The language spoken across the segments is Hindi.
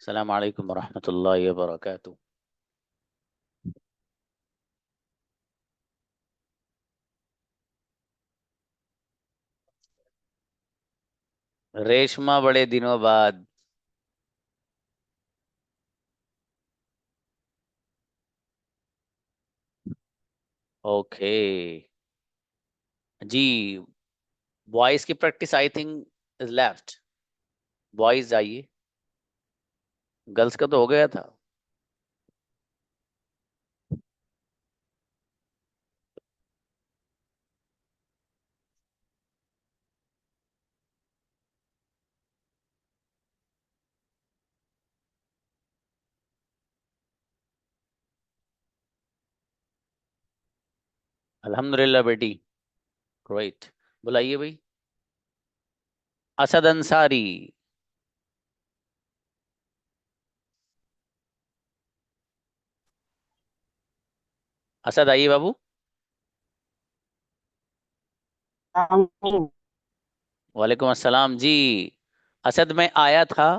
अस्सलाम वालेकुम रहमतुल्लाहि व बरकातुहू। रेशमा बड़े दिनों बाद। ओके जी। बॉयज की practice I think is left. Boys आइए। गर्ल्स का तो हो गया था। अल्हम्दुलिल्लाह बेटी। ग्रेट। बुलाइए भाई। असद अंसारी। असद आइए बाबू। I वालेकुम अस्सलाम जी। असद में आया था।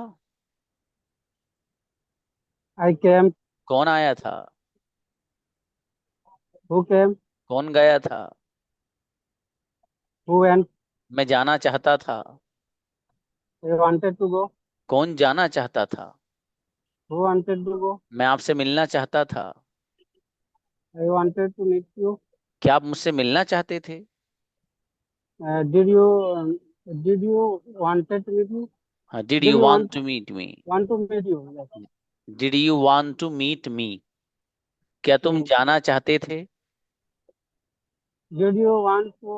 came, कौन आया था? who came, कौन गया था? who went, मैं जाना चाहता था। I wanted to go, कौन जाना चाहता था? who wanted to go, मैं आपसे मिलना चाहता था। I wanted to meet you. क्या आप मुझसे मिलना चाहते थे? Did you wanted to meet me? हाँ, did Did you you want to meet me? want to meet you? Yes. Did you want to meet me? क्या तुम Hmm. जाना चाहते थे? Did you want to,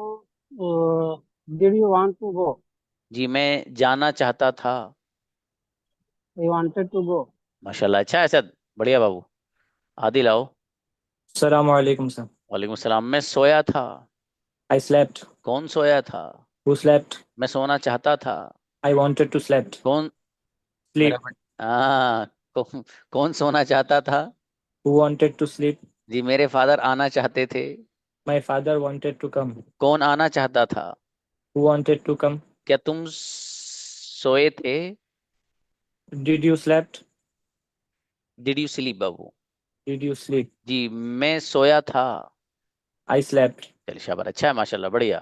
did you want to go? जी मैं जाना चाहता था। I wanted to go. माशाल्लाह, अच्छा है सर। बढ़िया बाबू। आदिल आओ। Assalamu alaikum, sir. वालेकुम सलाम। मैं सोया था। I slept. कौन सोया था? Who slept? मैं सोना चाहता था। I wanted to slept. कौन? मेरा Sleep. हाँ। कौन सोना चाहता था? Who wanted to sleep? जी मेरे फादर आना चाहते थे। My father wanted to come. कौन आना चाहता था? Who wanted to come? क्या तुम सोए थे? Did you slept? Did you sleep Babu? Did you sleep? जी मैं सोया था। I slept. चलिए शाबाश, अच्छा है माशाल्लाह, बढ़िया।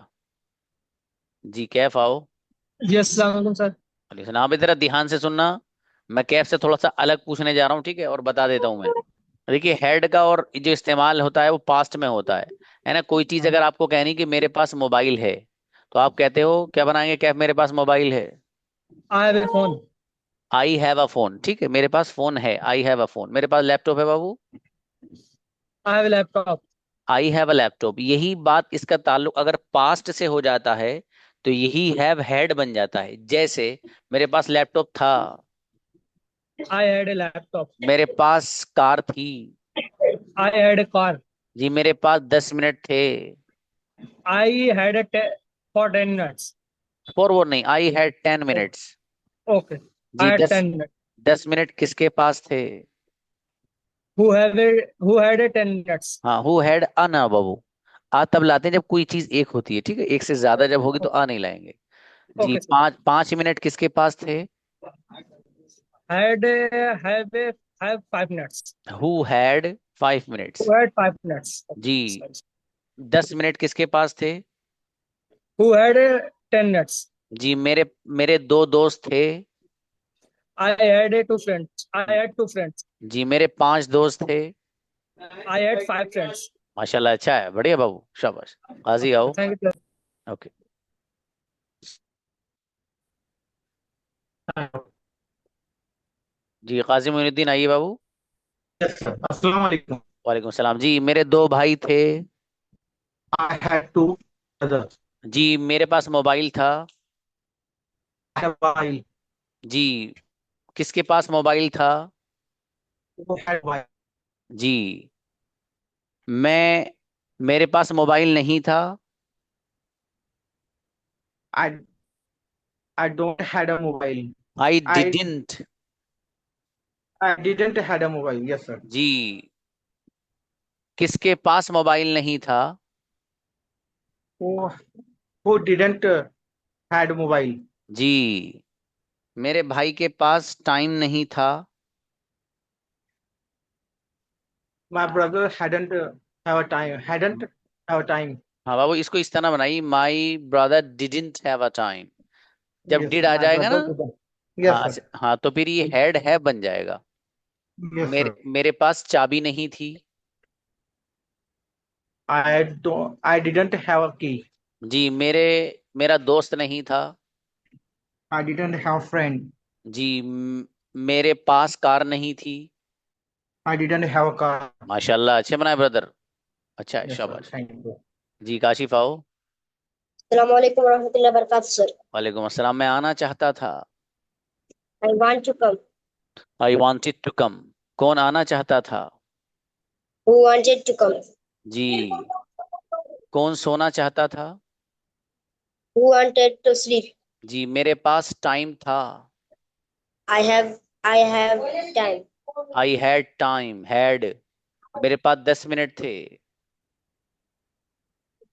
जी कैफ आओ। Yes, sir. लेकिन आप इधर ध्यान से सुनना। मैं कैफ से थोड़ा सा अलग पूछने जा रहा हूँ, ठीक है? और बता देता हूँ मैं। देखिए, हेड का और जो इस्तेमाल होता है वो पास्ट में होता है ना? कोई चीज अगर आपको कहनी कि मेरे पास मोबाइल है, तो आप कहते हो क्या बनाएंगे? कैफ मेरे पास मोबाइल है। I have a phone. I have a phone, ठीक है? मेरे पास फोन है, आई हैव अ फोन। मेरे पास लैपटॉप है बाबू। I have a laptop. I have a laptop. यही बात, इसका ताल्लुक अगर पास्ट से हो जाता है तो यही हैव हेड बन जाता है। जैसे मेरे पास लैपटॉप था। I had a laptop. मेरे पास कार थी। I had a car. जी मेरे पास 10 मिनट थे। I had for 10 minutes. For वो नहीं, I had 10 minutes. Okay. I जी had दस 10 minutes. 10 मिनट किसके पास थे? Who had a 10 minutes? हाँ, हु हैड अ ना बाबू। आ तब लाते हैं जब कोई चीज एक होती है, ठीक है? एक से ज्यादा जब होगी तो आ नहीं लाएंगे। जी Okay, sir. 5 5 मिनट किसके पास थे? Had a, have 5 minutes. Who had 5 minutes. Who had 5 minutes? Okay. जी Sorry. 10 मिनट किसके पास थे? Who had a 10 minutes? जी मेरे मेरे दो दोस्त थे। I had a two friends. I had two friends. जी मेरे 5 दोस्त थे। I had five friends. माशाल्लाह, अच्छा है, बढ़िया बाबू, शाबाश। काजी आओ। Thank you, okay sir. जी, काजी मोइनुद्दीन आइए बाबू। Yes, sir. Assalamu alaikum. वालेकुम सलाम जी। मेरे दो भाई थे। I had two brothers. जी मेरे पास मोबाइल था। I have while. जी किसके पास मोबाइल था? Who had while. जी मैं मेरे पास मोबाइल नहीं था। I I don't had a mobile. I I didn't. I didn't had a mobile. Yes, sir. जी किसके पास मोबाइल नहीं था? Who who didn't had mobile? जी मेरे भाई के पास टाइम नहीं था। My brother hadn't have a time. Hadn't have a time. हाँ बाबू, इसको इस तरह बनाइए, माई brother didn't have a time. जब Yes, डिड आ my जाएगा brother ना, didn't. Yes, हाँ sir. हाँ, तो फिर ये हैड है बन जाएगा। Yes, मेरे sir. मेरे पास चाबी नहीं थी। I didn't have a key. जी, मेरा दोस्त नहीं था। I didn't have friend. जी, मेरे पास कार नहीं थी। I didn't have a car. माशाल्लाह, अच्छे बनाए ब्रदर। अच्छा है, Yes, sir. शाबाश। Thank you. जी, काशिफ आओ। Assalamualaikum warahmatullahi wabarakatuh, sir. वालेकुम अस्सलाम। मैं आना चाहता था। I want to come. I wanted to come. कौन आना चाहता था? Who wanted to come? जी। कौन सोना चाहता था? Who wanted to sleep? जी, मेरे पास टाइम था। I have time. I had time, had. मेरे पास 10 मिनट थे।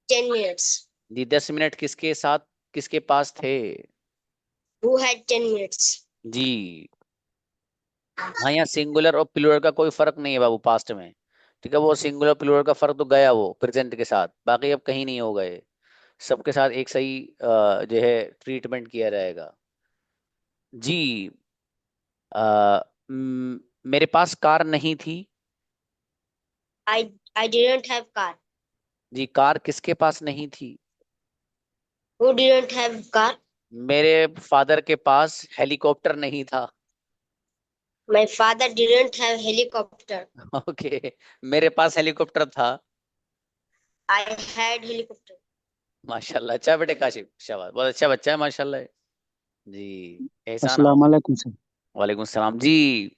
10 minutes. जी, 10 मिनट किसके साथ, किसके पास थे? Who had 10 minutes? जी। हाँ, यहाँ सिंगुलर और प्लूरल का कोई फर्क नहीं है बाबू पास्ट में। ठीक है, वो सिंगुलर प्लूरल का फर्क तो गया वो प्रेजेंट के साथ, बाकी अब कहीं नहीं हो गए। सबके साथ एक सही जो है ट्रीटमेंट किया जाएगा। जी। मेरे पास कार नहीं थी। I didn't have car. जी, कार किसके पास नहीं थी? Who didn't have car? मेरे फादर के पास हेलीकॉप्टर नहीं था। My father didn't have helicopter. Okay, मेरे पास हेलीकॉप्टर था। I had helicopter. माशाल्लाह, अच्छा बेटे काशिफ, शाबाश, बहुत अच्छा बच्चा है माशाल्लाह। जी। एहसान आओ। अस्सलाम वालेकुम सर। वालेकुम सलाम जी।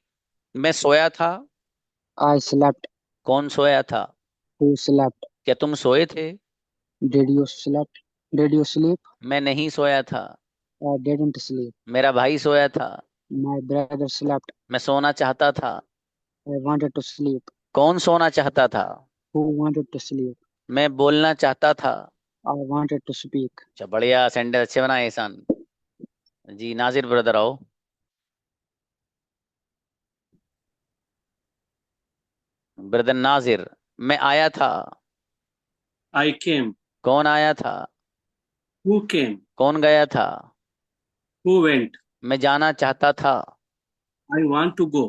मैं सोया था। I slept. कौन सोया था? Who slept? क्या तुम सोए थे? Did you slept? Did you sleep? मैं नहीं सोया था। I didn't sleep. मेरा भाई सोया था। My brother slept. मैं सोना चाहता था। I wanted to sleep. कौन सोना चाहता था? Who wanted to sleep? मैं बोलना चाहता था। I wanted to speak. अच्छा, बढ़िया, सेंटेंस अच्छे बनाए एहसान। जी, नाजिर ब्रदर आओ। ब्रदर नाजिर। मैं आया था। I came. कौन आया था? Who came? कौन गया था? Who went? मैं जाना चाहता था। I want to go.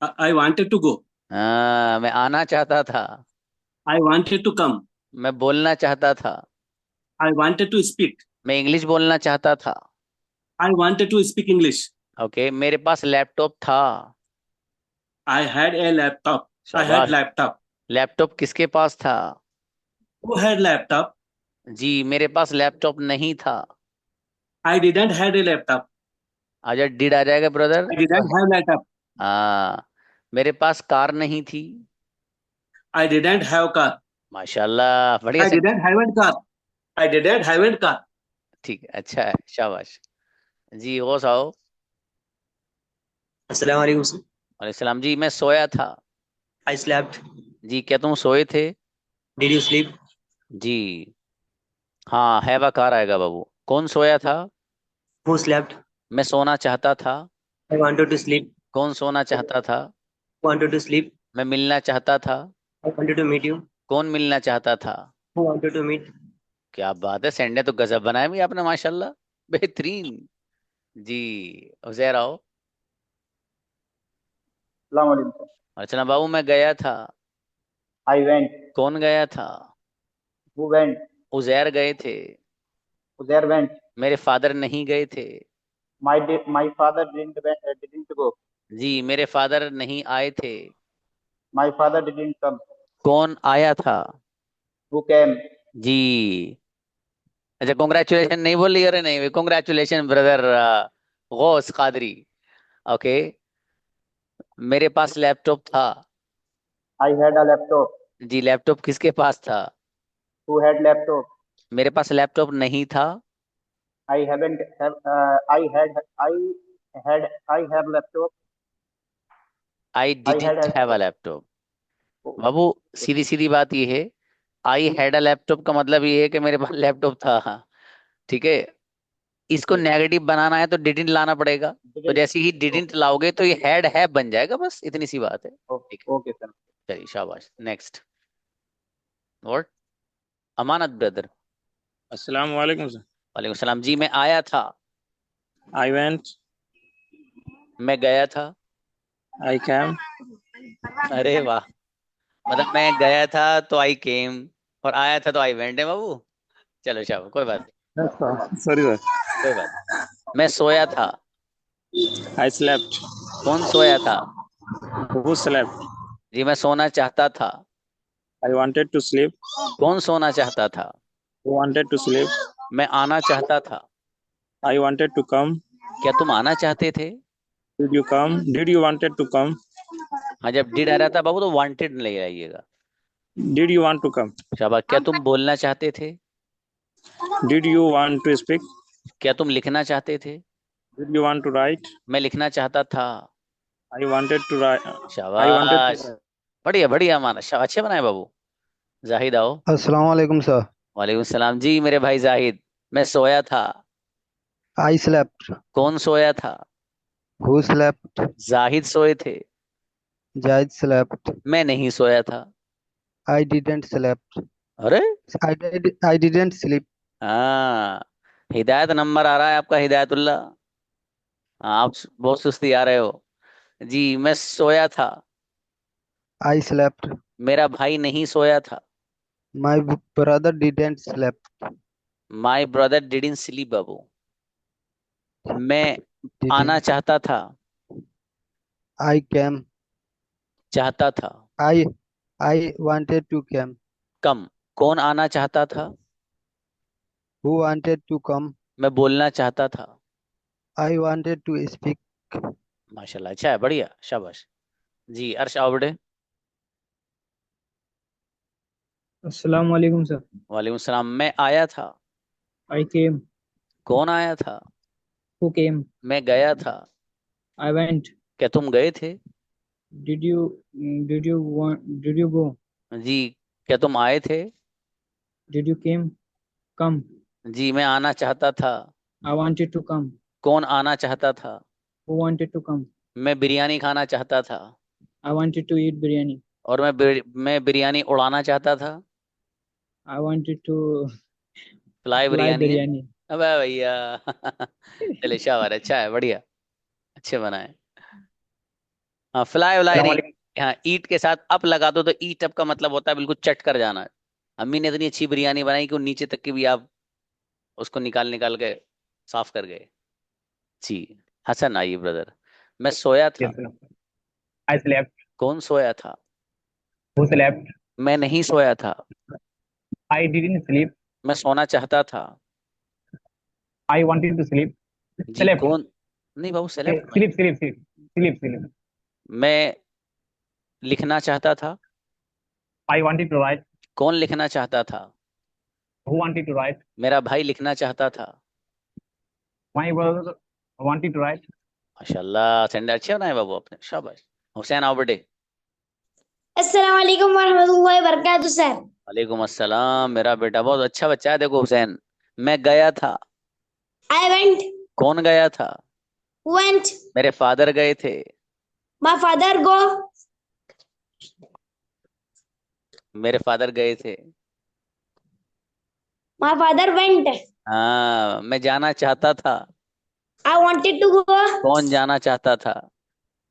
I wanted to go. हाँ, मैं आना चाहता था। I wanted to come. मैं बोलना चाहता था। I wanted to speak. मैं इंग्लिश बोलना चाहता था। I wanted to speak English. Okay, मेरे पास लैपटॉप था। I had a laptop. I had शाबाश। laptop. लैपटॉप किसके पास था? Who had laptop? जी, मेरे पास लैपटॉप नहीं था। I didn't had a laptop. आजा, डिड आ जाएगा brother. I didn't have laptop. हाँ। मेरे पास कार नहीं थी। I didn't have car. माशाल्लाह, बढ़िया I से। didn't have a car. I didn't have a car. ठीक है, अच्छा है, शाबाश। जी, होश आओ। अस्सलाम वालेकुम सर। वालेकुम सलाम जी। मैं सोया था। I slept. जी, क्या तुम सोए थे? Did you sleep? जी। हाँ, हैवा कार आएगा बाबू। कौन सोया था? Who slept? मैं सोना चाहता था। I wanted to sleep. कौन सोना चाहता था? Wanted to sleep. मैं मिलना चाहता था। I wanted to meet you. कौन मिलना चाहता था? Who wanted to meet? क्या बात है, संडे तो गजब बनाया भी आपने माशाल्लाह, बेहतरीन। जी, उजैर आओ। अस्सलाम वालेकुम। अच्छा बाबू, मैं गया था। I went. कौन गया था? Who went? उजैर गए थे। Uzair went. मेरे फादर नहीं गए थे। My father didn't go. जी, मेरे फादर नहीं आए थे। My father didn't come. कौन आया था? Who came? जी। अच्छा, कॉन्ग्रेचुलेशन नहीं बोली? अरे नहीं, congratulation brother Ghaus Qadri. Okay, मेरे पास लैपटॉप था। I had a laptop. जी, लैपटॉप किसके पास था? Who had laptop? मेरे पास लैपटॉप नहीं था। I haven't have. I have laptop. I I had didn't a. Have a laptop. बाबू, सीधी सीधी बात ये है, आई हैड अ लैपटॉप का मतलब ये है कि मेरे पास लैपटॉप था। ठीक है। इसको नेगेटिव बनाना है तो डिडंट लाना पड़ेगा, तो जैसे ही डिडंट लाओगे तो ये हैड है बन जाएगा, बस इतनी सी बात है। ठीक है, Okay, sir. चलिए शाबाश। Next what? Amanat brother. अस्सलाम वालेकुम sir. वालेकुम सलाम जी। मैं आया था, I went. मैं गया था। I came. अरे वाह, मतलब मैं गया था तो आई केम, और आया था तो आई वेंट है बाबू। चलो शाबाश, कोई बात नहीं, Sorry sir. कोई बात नहीं। मैं सोया था। I slept. कौन सोया था? Who slept? जी मैं सोना चाहता था। I wanted to sleep. कौन सोना चाहता था? Who wanted to sleep? मैं आना चाहता था। I wanted to come. क्या तुम आना चाहते थे? Did you come? Did you wanted to come? हाँ, जब डिड आ रहा था बाबू तो वांटेड ले आइएगा। Did you want to come? शाबाश। क्या तुम बोलना चाहते थे? Did you want to speak? क्या तुम लिखना चाहते थे? Did you want to write? मैं लिखना चाहता था। I wanted to write. I wanted शाबाश, to write. बढ़िया बढ़िया माना, शाबाश, अच्छे बनाए बाबू। जाहिद आओ। अस्सलाम वालेकुम सर। वालेकुम सलाम जी मेरे भाई जाहिद। मैं सोया था। I slept. कौन सोया था? Who slept? जाहिद सोए थे। जायद स्लेप्ट। मैं नहीं सोया था। I didn't slept. अरे आई डिडंट स्लीप। हाँ, हिदायत नंबर आ रहा है आपका, हिदायतुल्लाह। हाँ, आप बहुत सुस्ती आ रहे हो जी। मैं सोया था। I slept. मेरा भाई नहीं सोया था। My brother didn't slept. My brother didn't sleep बाबू। मैं आना चाहता था। I came. चाहता था। I I wanted to came. Come. कौन आना चाहता था? Who wanted to come. मैं बोलना चाहता था। I wanted to speak. माशाल्लाह, अच्छा है, बढ़िया, शाबाश जी। अर्श आवड़े। अस्सलाम वालेकुम सर। वालेकुम सलाम। मैं आया था। I came. कौन आया था? Who came? मैं गया था। I went. क्या तुम गए थे? Did you go? जी। क्या तुम आए थे? Did you came? Come. जी मैं आना चाहता था। I wanted to come. कौन आना चाहता था? Who wanted to come? मैं बिरयानी खाना चाहता था। I wanted to eat biryani. और मैं बिरयानी उड़ाना चाहता था। I wanted to fly fly biryani है। biryani. अबे भैया चले शाबाश, अच्छा है, बढ़िया, अच्छे बनाए। हाँ, फ्लाई व्लाई नहीं। हाँ, ईट के साथ अप लगा दो तो ईट अप का मतलब होता है बिल्कुल चट कर जाना। अम्मी ने इतनी अच्छी बिरयानी बनाई कि वो नीचे तक की भी आप उसको निकाल निकाल के साफ कर गए जी। हसन आइए ब्रदर। मैं सोया था। I slept. कौन सोया था? Who slept? मैं नहीं सोया था। I didn't sleep. मैं सोना चाहता था। I wanted to sleep. Ji Slept. कौन? नहीं बाबू, सेलेक्ट नहीं। Sleep. मैं लिखना चाहता था। I wanted to write. कौन लिखना चाहता था? Who wanted to write? मेरा भाई लिखना चाहता था। My brother wanted to write. माशाल्लाह, सेंडर अच्छे बनाए बाबू आपने, शाबाश। हुसैन आओ बेटे। अस्सलाम वालेकुम वरहमतुल्लाहि वबरकातुहू सर। वालेकुम अस्सलाम, मेरा बेटा बहुत अच्छा बच्चा है। देखो हुसैन, मैं गया था। I went. कौन गया था? Who went? मेरे फादर गए थे। My father go. मेरे फादर गए थे। My father went. हाँ, मैं जाना चाहता था। I wanted to go. कौन जाना चाहता था?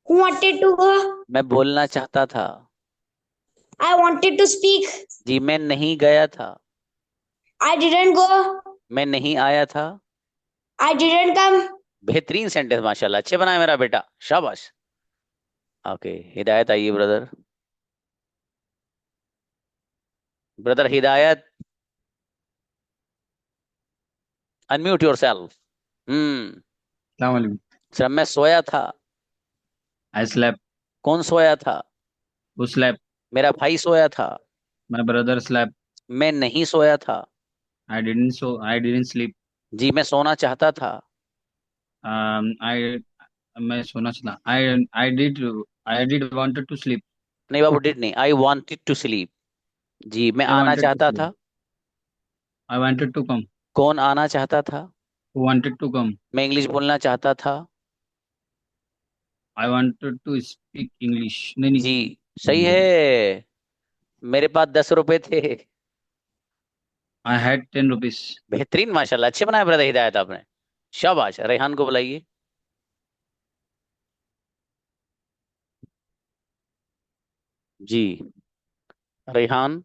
Who wanted to go? मैं बोलना चाहता था। I wanted to speak. जी मैं नहीं गया था। I didn't go. मैं नहीं आया था। I didn't come. बेहतरीन सेंटेंस, माशाल्लाह, अच्छे बनाए मेरा बेटा, शाबाश। ओके, हिदायत आइए ब्रदर। ब्रदर हिदायत, अनम्यूट योरसेल्फ। Assalamualaikum. सर मैं सोया था। I slept. कौन सोया था? Who slept? मेरा भाई सोया था। My brother slept. मैं नहीं सोया था। I didn't sleep. जी मैं सोना चाहता था। मैं सोना चाहता. I did wanted to sleep. नहीं बाबू, डिड नहीं, आई वांटेड टू स्लीप। जी मैं I आना wanted to चाहता sleep. था। I wanted to come. कौन आना चाहता था? wanted to come. मैं इंग्लिश बोलना चाहता था। I wanted to speak English. नहीं नहीं। जी सही है। मेरे पास 10 रुपए थे। I had 10 rupees. बेहतरीन माशाल्लाह, अच्छे बनाए ब्रदर हिदायत आपने। शाबाश। रेहान को बुलाइए। जी रेहान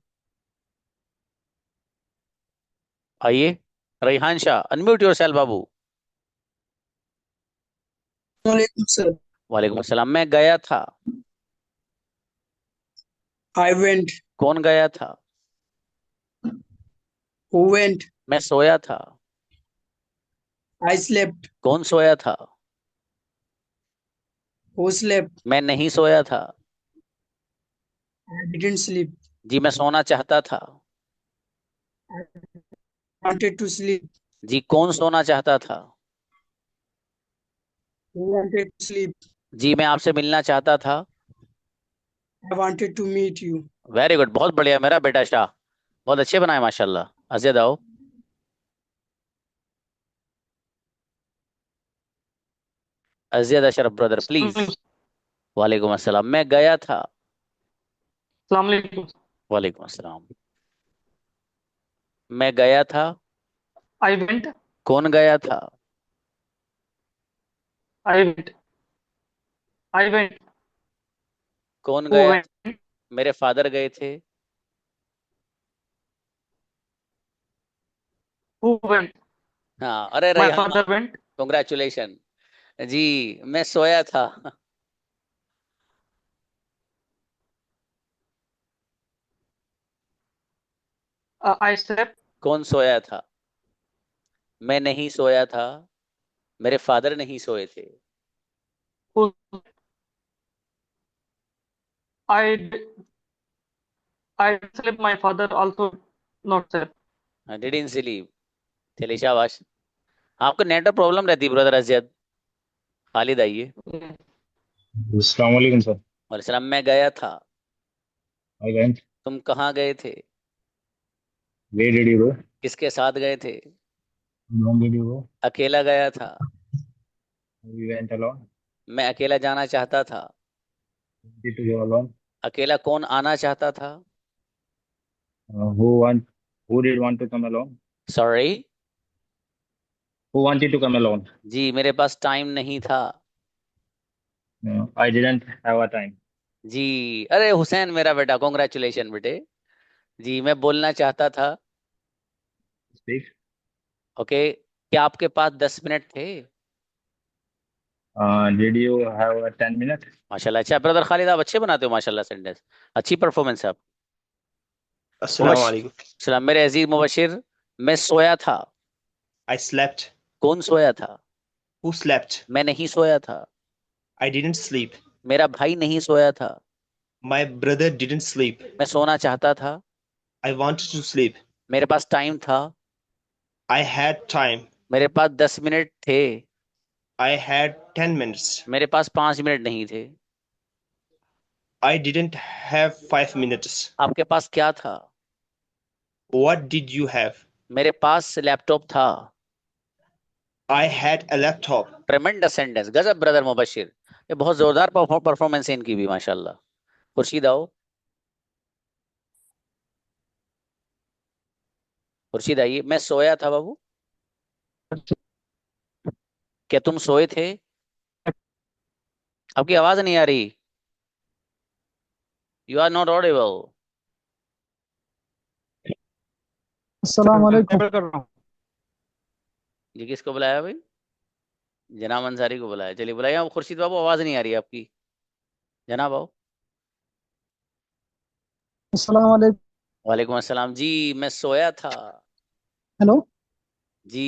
आइए। रेहान शाह, अनम्यूट योरसेल्फ बाबू। Walaikum sir. वालेकुम अस्सलाम। मैं गया था। I went. कौन गया था? Who went? मैं सोया था। I slept. कौन सोया था? Who slept? मैं नहीं सोया था। I didn't sleep. जी मैं सोना चाहता था। I wanted to sleep. जी कौन सोना चाहता था? Who wanted to sleep? जी मैं आपसे मिलना चाहता था। I wanted to meet you. Very good, बहुत बढ़िया मेरा बेटा शाह, बहुत अच्छे बनाए माशाल्लाह। अजयद आओ। अजयद अशरफ ब्रदर प्लीज। वालेकुम अस्सलाम। मैं गया था। वालेकुम अस्सलाम। मैं गया था। I went. कौन गया था? I went. I went. कौन Who गया? went? मेरे फादर गए थे। Who went? हाँ अरे My Rehan, father went. Congratulation. जी मैं सोया था। I slept. कौन सोया था? मैं नहीं सोया था। मेरे फादर नहीं सोए थे। Who? I d- I slept. My father also not slept. Didn't sleep. चलिए शाबाश। आपको नेटवर्क प्रॉब्लम रहती है ब्रदर अजयद। खालिद आइए। अस्सलाम वालेकुम सर। और सलाम। मैं गया था। I went. तुम कहाँ गए थे? Where did you go? किसके साथ गए थे? How long did you go? अकेला गया था। We went alone. मैं अकेला जाना चाहता था। Did you go alone? अकेला कौन आना चाहता था? Who did want to come alone? Sorry. Who wanted to come alone? जी मेरे पास टाइम नहीं था। No, I didn't have a time. जी अरे हुसैन मेरा बेटा, कॉन्ग्रेचुलेशन बेटे। जी मैं बोलना चाहता था। Speak. ओके, क्या आपके पास 10 मिनट थे? Did you have a 10 minutes? माशाल्लाह। अच्छा ब्रदर खालिद, आप अच्छे बनाते हो माशाल्लाह सेंटेंस। अच्छी परफॉर्मेंस है आप। Assalamu alaikum. सलाम मेरे अजीज मुबशिर। मैं सोया था। I slept. कौन सोया था? Who slept? मैं नहीं सोया था। I didn't sleep. मेरा भाई नहीं सोया था। My brother didn't sleep. मैं सोना चाहता था। I wanted to sleep. मेरे पास टाइम था। I had time. मेरे पास 10 मिनट थे। I had 10 minutes. मेरे पास 5 मिनट नहीं थे। I didn't have 5 minutes. आपके पास क्या था? What did you have? मेरे पास लैपटॉप था। I had a laptop. ट्रेमेंडस sentence, गजब ब्रदर मुबशिर। ये बहुत जोरदार परफॉर्मेंस है इनकी भी माशाल्लाह। खुर्शीद आओ। खुर्शीद आइए। मैं सोया था बाबू। क्या तुम सोए थे? आपकी आवाज नहीं आ रही। You are not audible. अस्सलाम वालेकुम। जी किसको बुलाया भाई? जनाब अंसारी को बुलाया। चलिए बुलाइए। आप खुर्शीद बाबू, आवाज नहीं आ रही आपकी। जनाब आओ। अस्सलाम वालेकुम। वालेकुम अस्सलाम। जी मैं सोया था। हेलो। जी।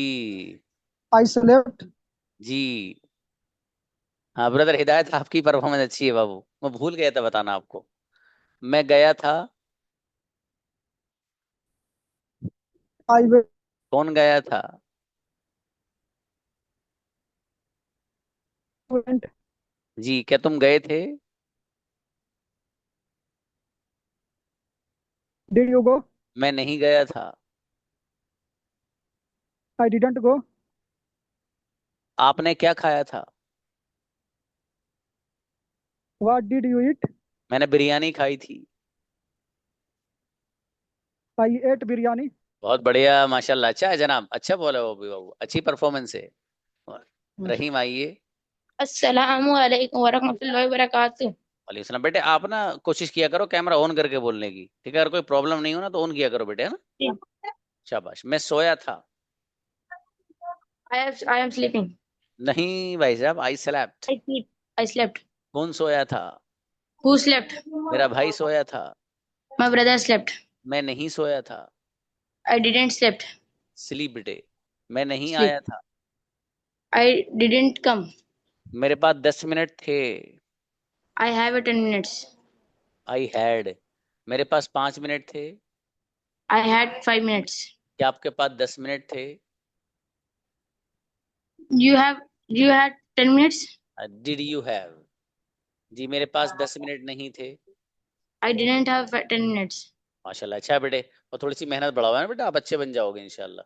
I slept. जी हाँ ब्रदर, हिदायत आपकी परफॉर्मेंस अच्छी है बाबू, मैं भूल गया था बताना आपको। मैं गया था। I कौन गया था? went. जी क्या तुम गए थे? Did you go? मैं नहीं गया था। I didn't go. आपने क्या खाया था? What did you eat? मैंने बिरयानी खाई थी। I ate biryani. बहुत बढ़िया, माशाल्लाह, अच्छा है जनाब, अच्छा बोला वो भी बाबू, अच्छी परफॉर्मेंस है। और रहीम आइए। अस्सलामु अलैकुम वरहमतुल्लाहि वबरकातुहू। वालेकुम सलाम। बेटे आप ना कोशिश किया करो कैमरा ऑन करके बोलने की, ठीक है? अगर कोई प्रॉब्लम नहीं हो ना तो ऑन किया करो बेटे, है ना? शाबाश। मैं सोया था। I am sleeping. नहीं भाई साहब, I slept. I sleep. I slept. कौन सोया था? Who slept? मेरा भाई सोया था। My brother slept. मैं नहीं सोया था। I didn't slept. स्लीप बेटे। मैं नहीं Sleep. आया था। I didn't come. मेरे पास 10 मिनट थे। I have a 10 minutes. I had. मेरे पास 5 मिनट थे। I had 5 minutes. क्या आपके पास 10 मिनट थे? You had 10 minutes? Did you have? जी मेरे पास 10 मिनट नहीं थे। I didn't have 10 minutes. माशाल्लाह, अच्छा है बेटे। और थोड़ी सी मेहनत बढ़ाओ है ना बेटा, आप अच्छे बन जाओगे इंशाल्लाह।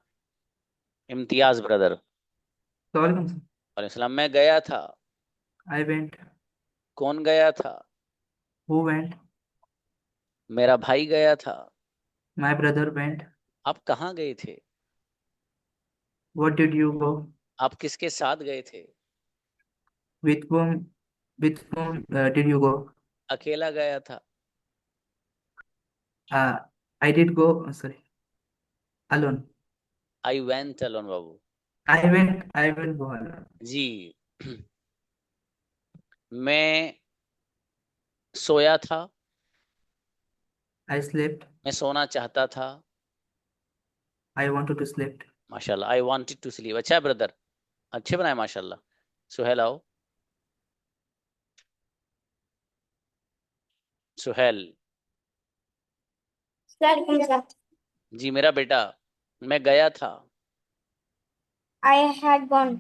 इम्तियाज ब्रदर। Assalamualaikum, sir. वालेकुम सलाम। मैं गया था। I went. कौन गया था? Who went? मेरा भाई गया था। My brother went. आप कहाँ गए थे? What did you go? आप किसके साथ गए थे? With whom? With whom did you go? अकेला गया था। Uh, I did go. Sorry, alone. I went alone Babu. I went go alone. जी। मैं सोया था। I slept. मैं सोना चाहता था। I wanted to sleep. माशाल्लाह, आई वांटेड टू स्लीप। अच्छा है ब्रदर, अच्छे बनाए माशाल्लाह। सुहेल आओ। सुहेल। Sir, जी मेरा बेटा, मैं गया था I had gone.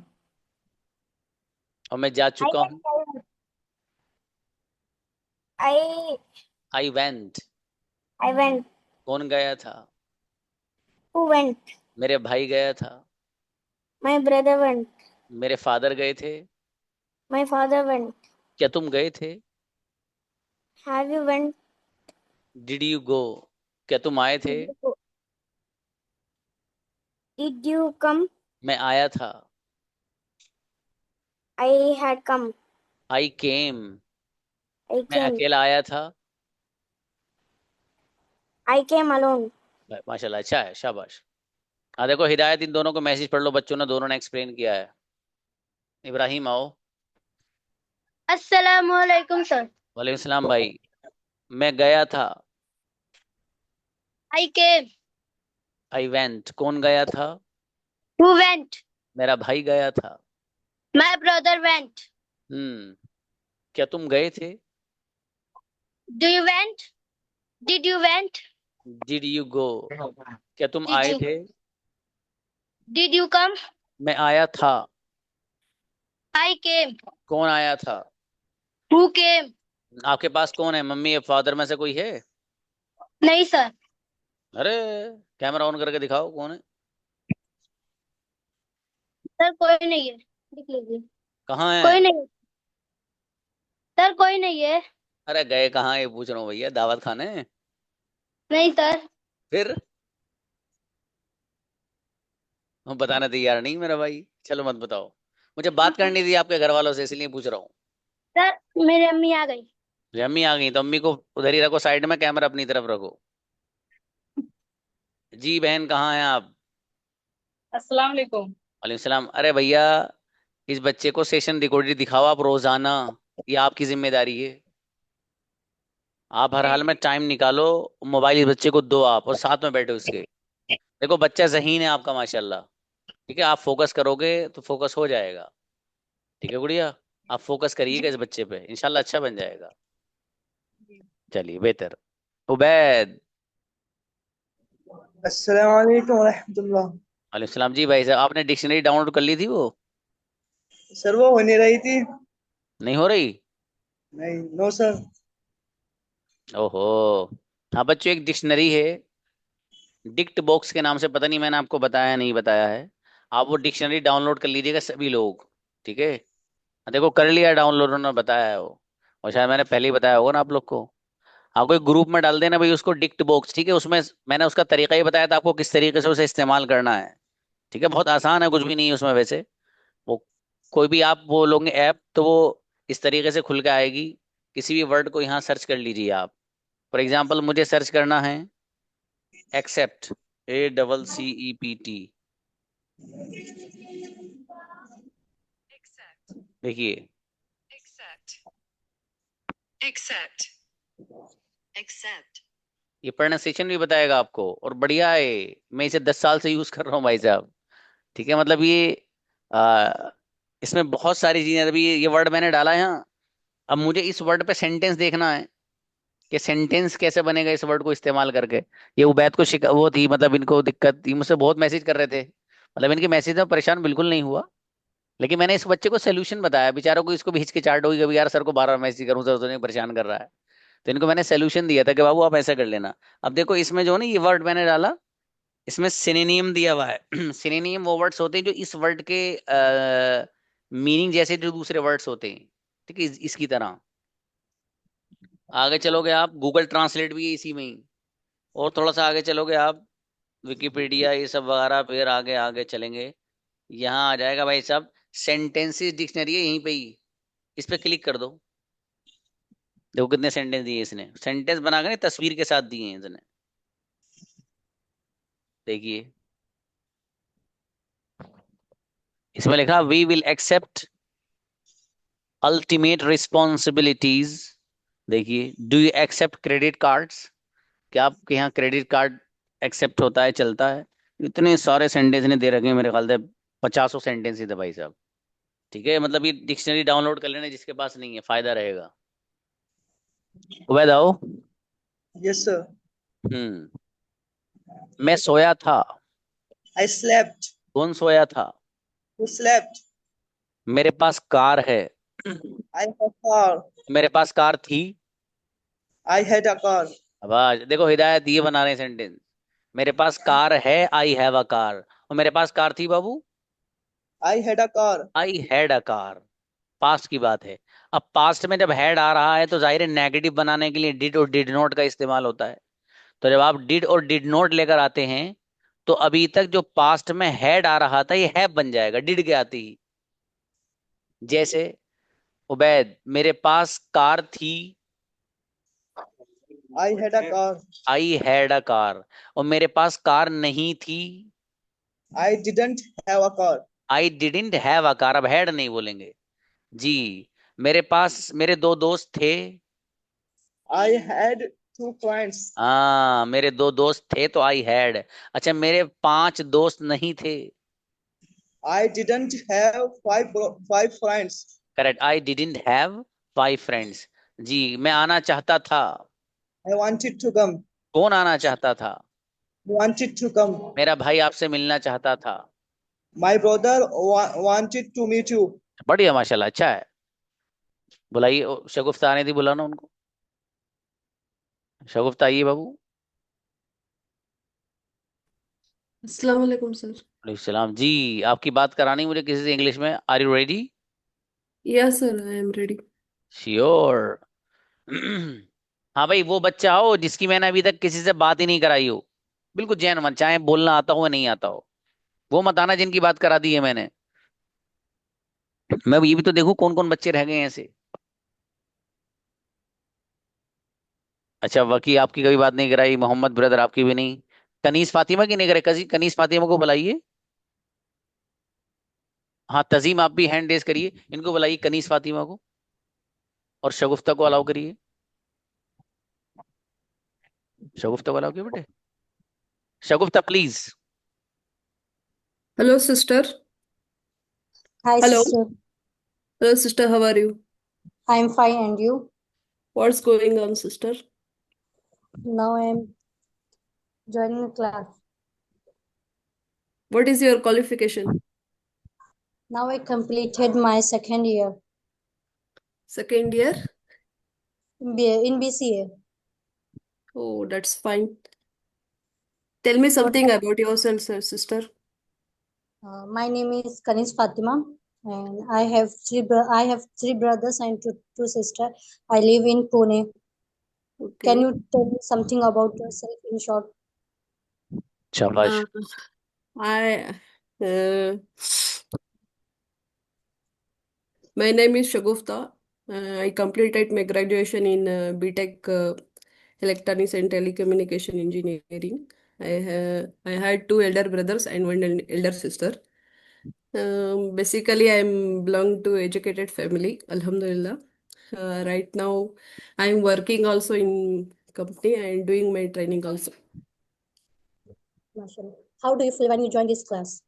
और मैं जा I चुका हूँ। I I went. I went. कौन गया था? Who went? मेरे भाई गया था। My brother went. मेरे फादर गए थे। My father went. क्या तुम गए थे? Have you went? Did you go? क्या तुम आए थे? Did you go? Did you come? मैं आया था। I had come. I came. I मैं came. अकेला आया था। I came alone. माशाल्लाह, अच्छा है, शाबाश। हाँ देखो, हिदायत इन दोनों को मैसेज पढ़ लो, बच्चों ने दोनों ने एक्सप्लेन किया है। इब्राहिम आओ। Assalamu alaikum, sir. वालेकुम सलाम भाई। मैं गया था। I came. I went. कौन गया था? Who went? मेरा भाई गया था। My brother went. क्या तुम गए थे? Do you went? Did you went? Did you go? क्या तुम Did आए you? थे? Did you come? मैं आया था। I came. कौन आया था? Who came? आपके पास कौन है? मम्मी या फादर में से कोई है? नहीं सर। अरे कैमरा ऑन करके दिखाओ कौन है। सर कोई नहीं है, लिख लीजिए। कहाँ है? कोई नहीं सर, कोई नहीं है। अरे गए कहाँ ये पूछ रहा हूँ भैया, दावत खाने? नहीं सर। फिर हम बताना तैयार नहीं मेरा भाई, चलो मत बताओ। मुझे बात करनी थी आपके घर वालों से, इसलिए पूछ रहा हूँ। सर मेरी अम्मी आ गई। मेरी अम्मी आ गई तो अम्मी को उधर ही रखो, साइड में, कैमरा अपनी तरफ रखो। जी बहन, कहाँ हैं आप? अस्सलाम वालेकुम। वालेकुम सलाम। अरे भैया, इस बच्चे को सेशन रिकॉर्डेड दिखाओ आप रोजाना, ये आपकी जिम्मेदारी है। आप हर हाल में टाइम निकालो, मोबाइल इस बच्चे को दो आप, और साथ में बैठो उसके। देखो बच्चा ज़हीन है आपका माशाल्लाह, ठीक है? आप फोकस करोगे तो फोकस हो जाएगा, ठीक है गुड़िया? आप फोकस करिएगा इस बच्चे पे, इंशाल्लाह अच्छा बन जाएगा। चलिए बेहतर। उबैद। अस्सलाम वालेकुम रहमतुल्लाह। वालेकुम सलाम। जी भाई साहब, आपने डिक्शनरी डाउनलोड कर ली थी? वो सर वो होने रही थी। नहीं हो रही? नहीं, नो सर। ओहो। हाँ बच्चों, एक डिक्शनरी है डिक्ट बॉक्स के नाम से, पता नहीं मैंने आपको बताया नहीं बताया है। आप वो डिक्शनरी डाउनलोड कर लीजिएगा सभी लोग, ठीक है, देखो कर लिया डाउनलोड, उन्होंने बताया है वो, और शायद मैंने पहले ही बताया होगा ना आप लोग को। हाँ, कोई ग्रुप में डाल देना भाई उसको, डिक्ट बॉक्स, ठीक है, उसमें मैंने उसका तरीका ही बताया था आपको किस तरीके से उसे इस्तेमाल करना है। ठीक है, बहुत आसान है, कुछ भी नहीं है उसमें वैसे। वो कोई भी आप बोलोगे ऐप तो वो इस तरीके से खुल के आएगी। किसी भी वर्ड को यहाँ सर्च कर लीजिए आप। फॉर एग्जाम्पल मुझे सर्च करना है एक्सेप्ट, ACCEPT। देखिए, ये प्रोनाउंसिएशन भी बताएगा आपको, और बढ़िया है। मैं इसे 10 साल से यूज कर रहा हूँ भाई साहब। ठीक है, मतलब ये आ, इसमें बहुत सारी चीजें, अभी ये वर्ड मैंने डाला है यहाँ। अब मुझे इस वर्ड पे सेंटेंस देखना है कि सेंटेंस कैसे बनेगा इस वर्ड को इस्तेमाल करके। ये उबैद को वो थी, मतलब इनको दिक्कत थी, मुझसे बहुत मैसेज कर रहे थे, मतलब इनके मैसेज में परेशान बिल्कुल नहीं हुआ। लेकिन मैंने इस बच्चे को सोल्यूशन बताया, बेचारों को इसको भी हिचकिचाहट होगी कभी, यार सर को बार बार मैसेज करूँ, सर तो नहीं परेशान कर रहा है। तो इनको मैंने सोल्यूशन दिया था कि बाबू आप ऐसा कर लेना। अब देखो इसमें जो ना ये वर्ड मैंने डाला, इसमें सिनोनिम दिया हुआ है। सिनोनिम वो वर्ड्स होते हैं जो इस वर्ड के मीनिंग जैसे जो दूसरे वर्ड्स होते हैं। ठीक है, इसकी तरह आगे चलोगे आप, गूगल ट्रांसलेट भी है इसी में ही। और थोड़ा सा आगे चलोगे आप, विकिपीडिया ये सब वगैरह, फिर आगे आगे चलेंगे, यहाँ आ जाएगा भाई साहब सेंटेंसेस डिक्शनरी है यहीं पे ही। इस पे क्लिक कर दो, देखो कितने सेंटेंस दिए इसने, सेंटेंस बना के तस्वीर के साथ दिए हैं इसने। देखिए इसमें लिखा we will accept ultimate responsibilities. देखिए, do you accept credit cards? क्या आपके यहाँ क्रेडिट कार्ड एक्सेप्ट होता है, चलता है? इतने सारे सेंटेंस ने दे रखे हैं, मेरे ख्याल से 50 सेंटेंस ही थे भाई साहब। ठीक है, मतलब ये डिक्शनरी डाउनलोड कर लेना जिसके पास नहीं है, फायदा रहेगा। उबैद आओ। Yes, sir. मैं सोया था। I slept. कौन सोया था? Who slept? मेरे पास कार है। I have a car. मेरे पास कार थी। I had a car. अब आज देखो हिदायत ये बना रहे हैं सेंटेंस। मेरे पास कार है, आई हैव अ कार, और मेरे पास कार थी बाबू, I had a car. I had a car. Past की बात है। अब पास्ट में जब हैड आ रहा है तो जाहिर है नेगेटिव बनाने के लिए डिड और डिड नॉट का इस्तेमाल होता है। तो जब आप डिड और डिड नॉट लेकर आते हैं तो अभी तक जो पास्ट में हैड आ रहा था ये हैव बन जाएगा डिड के आते ही। जैसे उबैद, मेरे पास कार थी, I had a car. I had a car, और मेरे पास कार नहीं थी, I didn't have a car. I didn't have a car. अब हैड नहीं बोलेंगे जी। मेरे पास मेरे दो दोस्त थे, I had two friends. हाँ मेरे दो दोस्त थे तो आई हैड। अच्छा, मेरे 5 दोस्त नहीं थे। I didn't have five friends. Correct, I didn't have 5 friends. जी, मैं आना चाहता था। I wanted to come. कौन आना चाहता था? Wanted to come. मेरा भाई आपसे मिलना चाहता था। My brother wanted to meet you. बढ़िया, माशाल्लाह, अच्छा है। बुलाइए, शगुफ्ता आने थी, बुलाना उनको। शगुफ्ता आइए बाबू। अस्सलाम वालेकुम सर। वालेकुम सलाम जी। आपकी बात करानी मुझे किसी से इंग्लिश में, are you ready? Yes sir, I am ready. Sure. हाँ भाई, वो बच्चा हो जिसकी मैंने अभी तक किसी से बात ही नहीं कराई हो, बिल्कुल जैन मन, चाहे बोलना आता हो या नहीं आता हो। वो मत आना जिनकी बात करा दी है मैंने। मैं ये भी तो देखूं कौन कौन बच्चे रह गए हैं ऐसे। अच्छा, वकी आपकी कभी बात नहीं कराई, मोहम्मद ब्रदर आपकी भी नहीं, कनीस फातिमा की नहीं करे, कनीस फातिमा को बुलाइए। हाँ, तजीम आप भी हैंड रेस करिए, इनको बुलाइए, कनीस फातिमा को, और शगुफ्ता को अलाउ करिए। शगुफ्ता को अलाउ किया बेटे, Shagufta please. Hello sister. Hi, hello. sister. Hello sister, how are you? I'm fine, and you? What's going on sister? Now I'm joining the class. What is your qualification? Now I completed my second year second year? in BCA. Oh, that's fine. Tell me What? something about yourself, sir, sister. My name is Kanis Fatima. And I have three brothers and two sisters. I live in Pune. Can Okay. you tell me something about yourself in short? शाबाश. I uh, my name is Shagufta. I completed my graduation in BTech Electronics and Telecommunication Engineering. I had two elder brothers and one elder sister. Basically, I'm belong to educated family. Alhamdulillah. Right now, I'm working also in company and doing my training also. Mashallah. How do you feel when you join this class?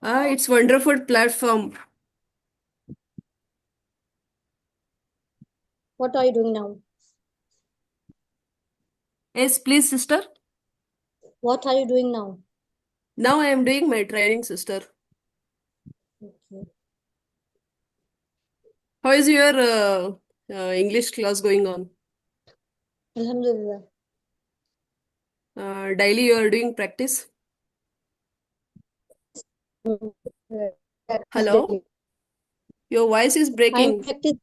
It's wonderful platform. What are you doing now? Yes, please, sister. What are you doing now? Now I am doing my training, sister. Okay. How is your English class going on? Alhamdulillah. Daily you are doing practice? Hello? Your voice is I'm breaking. practicing.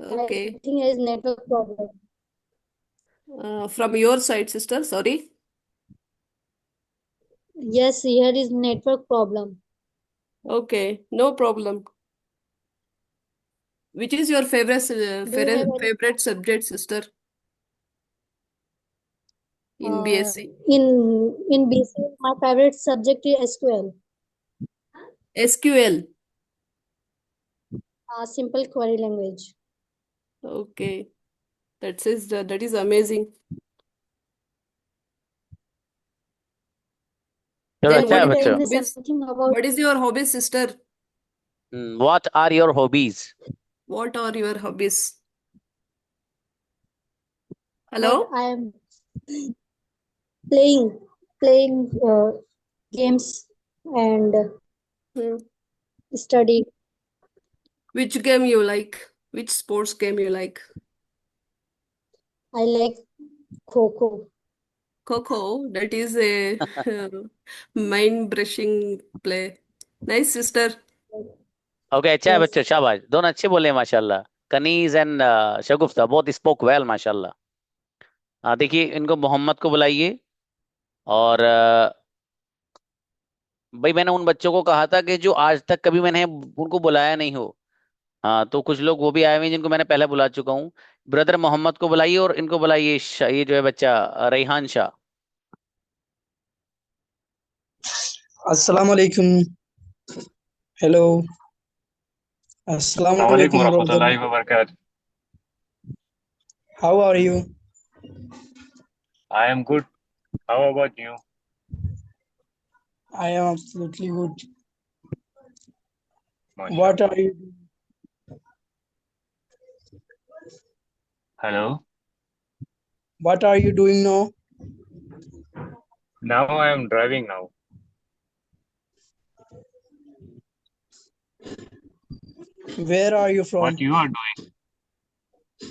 Okay. I think there is network problem. From your side, sister, sorry. Yes, here is network problem. Okay, no problem. Which is your favorite Do you have any favorite subject, sister, in BSc? in BC? My favorite subject is SQL, SQL. simple query language. Okay, that is amazing. चलो Then अच्छा है what is your बच्चों. Tell me hobbies? something about What is your hobby, sister? What are your hobbies? What are your hobbies? what Hello? I am playing games and Hmm. study. Which game you like? Which sports game you like? I like Kho. Coco, that is a mind-brushing play. Nice, sister. Okay अच्छा है Yes. बच्चों, शाबाश, दोनों अच्छे बोले माशाल्लाह. Kaneez and Shagufta both spoke well माशाल्लाह. देखिए इनको मोहम्मद को बुलाइए. और भाई मैंने उन बच्चों को कहा था कि जो आज तक कभी मैंने उनको बुलाया नहीं हो. हाँ तो कुछ लोग वो भी आए हुए हैं जिनको मैंने पहले बुला चुका हूँ. ब्रदर मोहम्मद को बुलाइए और इनको बुलाइए ये जो है बच्चा Rehan Shah. Assalamu alaikum. Hello. Assalamu Assalamualaikum alaikum, brother. warahmatullahi wabarakatuh. How are you? I am good. How about you? I am absolutely good. Mashallah. What are you doing? Hello. What are you doing now? Now I am driving now. Where are you from? What you are doing?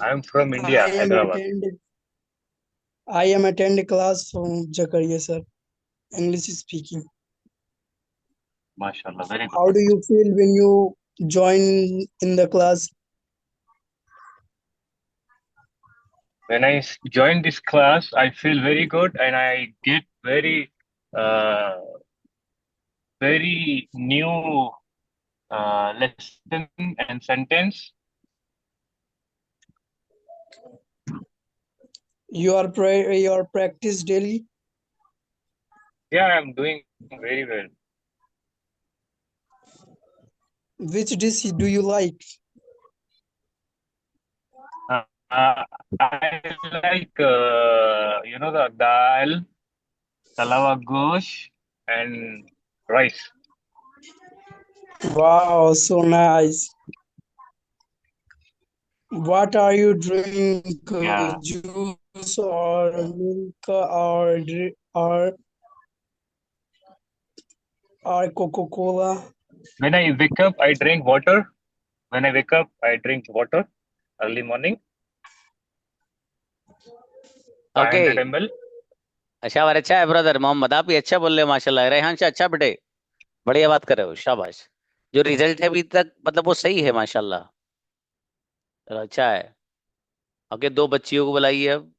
I am from India, I am Hyderabad. attend class from Jakaria, sir. English speaking. Mashallah, very good. How do you feel when you join in the class? When I join this class, I feel very good and I get very new lesson and sentence. Your practice daily? Yeah, I am doing very well. Which dish do you like? I like the dal, talawa gosh, and rice. Wow, so nice. What are you drinking? Yeah. Juice or milk or Coca-Cola? When I wake up, I drink water. When I wake up, I drink water early morning. Okay 500 ml. अच्छा अच्छा है ब्रदर मोहम्मद, आप भी अच्छा बोल रहे हो माशाल्लाह. रेहान शाह अच्छा बेटे, बढ़िया बात कर रहे हो, शाबाश. जो रिजल्ट है अभी तक मतलब वो सही है माशाल्लाह। चलो अच्छा है। ओके, दो बच्चियों को बुलाइए अब।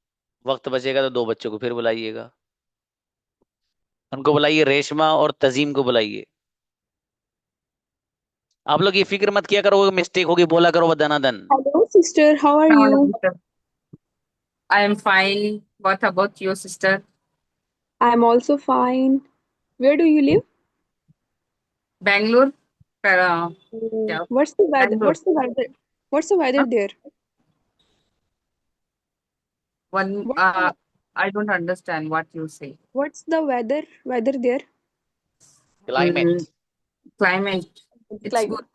वक्त बचेगा तो दो बच्चों को फिर बुलाइएगा। उनको बुलाइए, रेशमा और तजीम को बुलाइए। आप लोग ये फिक्र मत किया करो, मिस्टेक होगी बोला करो दनादन। Hello, sister. How are Hello, you? sister. I am fine. What about you, sister? I'm also fine. Where do you live? Bangalore? Yeah, What's the weather? Bangalore. What's the weather Huh? there? One, What, I don't understand what you say. what's the weather there? Climate. Climate. It's Climate. good.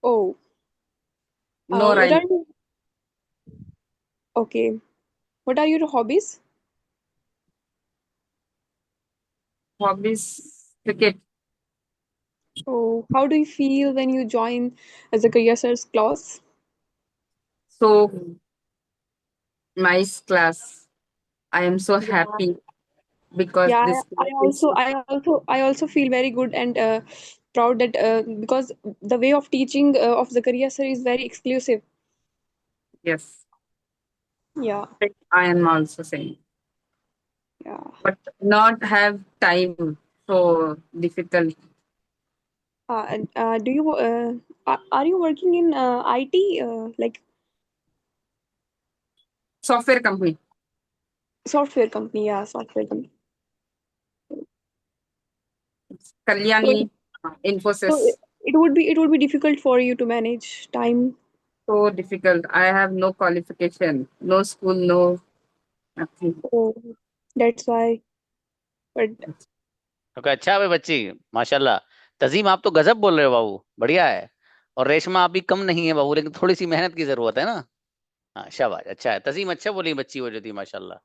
Oh, No what rain. are you? Okay. What are your hobbies? Hobbies, cricket. Oh, how do you feel when you join as a career search class? So nice class. I am so happy because Yeah, this I class is also, I also, I also feel very good and proud that because the way of teaching of Zakaria sir is very exclusive. yes. Yeah, I am also saying, yeah. but not have time. So difficult. Do you are you working in IT like Software company. software company? Yeah, software company. So, Kalyani, so Infosys. it would be difficult for you to manage time. So difficult. I have no qualification, no school, no nothing. So that's why. But okay, अच्छा है भाई बच्ची, माशाल्लाह। तजीम आप तो गजब बोल रहे हो बाबू, बढ़िया है। और रेशमा आप भी कम नहीं है बाबू, लेकिन थोड़ी सी मेहनत की जरूरत है ना। हाँ शाबाश, अच्छा है तजीम, अच्छा बोली बच्ची वो जो थी माशाल्लाह।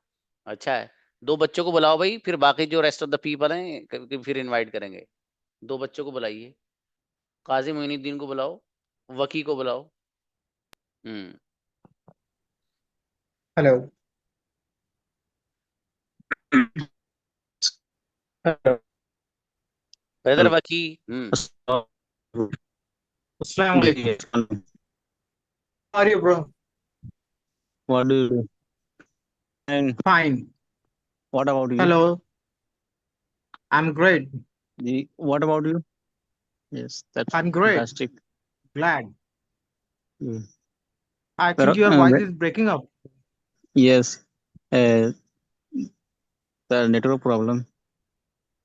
अच्छा है। दो बच्चों को बुलाओ भाई, फिर बाकी जो रेस्ट ऑफ द पीपल हैं फिर इनवाइट करेंगे। दो बच्चों को बुलाइए। काजी मोइनुद्दीन को बुलाओ, वकी को बुलाओ। हम्म। Hello. Brother Waqi. Assalamu alaikum. How are you, bro? What do you do? And Fine. what about you? Hello. I'm great. What about you? Yes, that's I'm great. fantastic. Glad. Mm. I think your voice is breaking up. Yes, the network problem.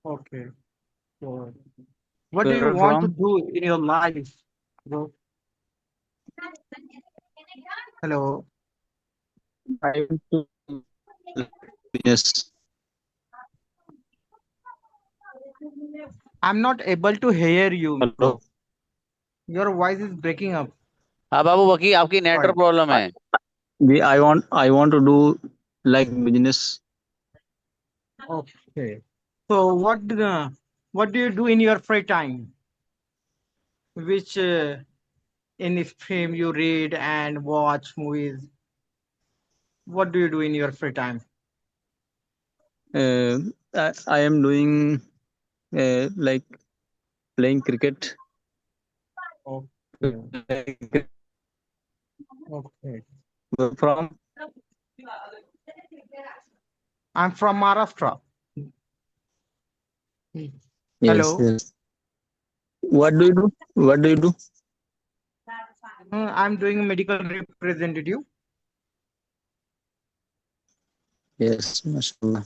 Okay. So, what do you Where want to from? do in your life, bro? Hello. I want to business. I'm not able to hear you, Hello. bro. Your voice is breaking up. हाँ बाबू वकी, आपकी नेटवर्क Sorry. प्रॉब्लम है। I want to do like business. Okay. So, what do you do in your free time? Which in stream you read and watch movies? What do you do in your free time? I am doing like playing cricket. Okay. Okay. From I'm from Maharashtra. yes, Hello. yes. What do you do? What do you do? I'm doing medical representative. Yes, mashallah.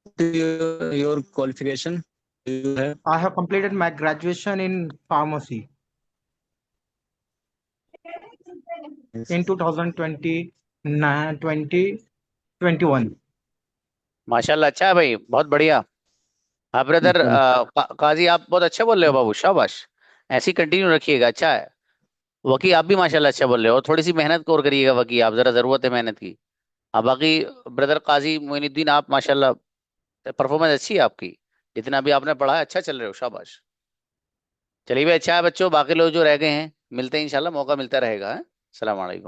What is your qualification? Do you have? I have completed my graduation in pharmacy in 2020, 2021. माशाल्लाह, अच्छा है भाई, बहुत बढ़िया। हाँ ब्रदर काजी, आप बहुत अच्छा बोल रहे हो बाबू, शाबाश। ऐसी कंटिन्यू रखिएगा, अच्छा है। वकी आप भी माशाल्लाह अच्छा बोल रहे हो, थोड़ी सी मेहनत और करिएगा वकी, आप जरा जरूरत है मेहनत की। हाँ बाकी ब्रदर काजी मोइनुद्दीन, आप माशाल्लाह परफॉर्मेंस अच्छी है आपकी, जितना भी आपने पढ़ा है अच्छा चल रहे हो, शाबाश। चलिए भाई, अच्छा है बच्चों, बाकी लोग जो रह गए हैं मिलते हैं इंशाल्लाह, मौका मिलता रहेगा। अस्सलाम वालेकुम।